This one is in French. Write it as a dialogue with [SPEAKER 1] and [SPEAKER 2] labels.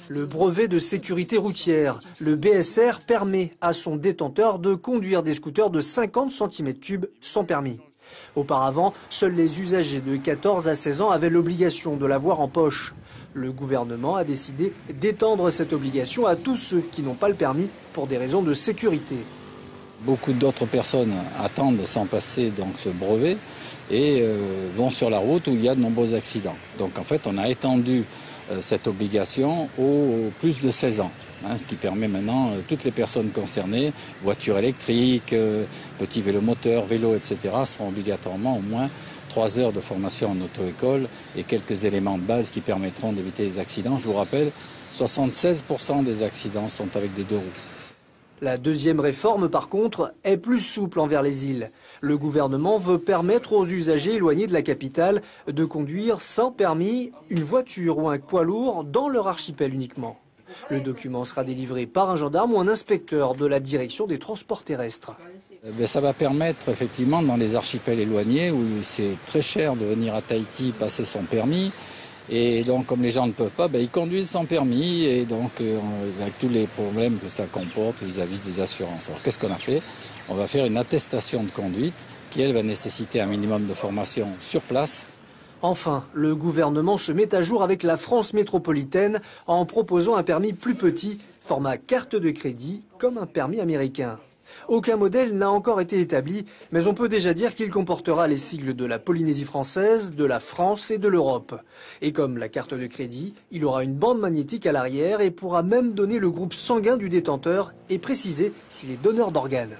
[SPEAKER 1] Le brevet de sécurité routière, le BSR, permet à son détenteur de conduire des scooters de 50 cm3 sans permis. Auparavant, seuls les usagers de 14 à 16 ans avaient l'obligation de l'avoir en poche. Le gouvernement a décidé d'étendre cette obligation à tous ceux qui n'ont pas le permis pour des raisons de sécurité.
[SPEAKER 2] Beaucoup d'autres personnes attendent sans passer donc ce brevet et vont sur la route où il y a de nombreux accidents. Donc en fait, on a étendu cette obligation aux plus de 16 ans. Ce qui permet maintenant toutes les personnes concernées, voitures électriques, petits vélos moteurs, vélos, etc., seront obligatoirement au moins 3 heures de formation en auto-école et quelques éléments de base qui permettront d'éviter les accidents. Je vous rappelle, 76% des accidents sont avec des deux roues.
[SPEAKER 1] La deuxième réforme, par contre, est plus souple envers les îles. Le gouvernement veut permettre aux usagers éloignés de la capitale de conduire sans permis une voiture ou un poids lourd dans leur archipel uniquement. Le document sera délivré par un gendarme ou un inspecteur de la direction des transports terrestres.
[SPEAKER 2] Ça va permettre effectivement dans les archipels éloignés où c'est très cher de venir à Tahiti passer son permis. Et donc, comme les gens ne peuvent pas, ils conduisent sans permis et donc avec tous les problèmes que ça comporte vis-à-vis des assurances. Alors, qu'est-ce qu'on a fait? On va faire une attestation de conduite qui, elle, va nécessiter un minimum de formation sur place.
[SPEAKER 1] Enfin, le gouvernement se met à jour avec la France métropolitaine en proposant un permis plus petit, format carte de crédit, comme un permis américain. Aucun modèle n'a encore été établi, mais on peut déjà dire qu'il comportera les sigles de la Polynésie française, de la France et de l'Europe. Et comme la carte de crédit, il aura une bande magnétique à l'arrière et pourra même donner le groupe sanguin du détenteur et préciser s'il est donneur d'organes.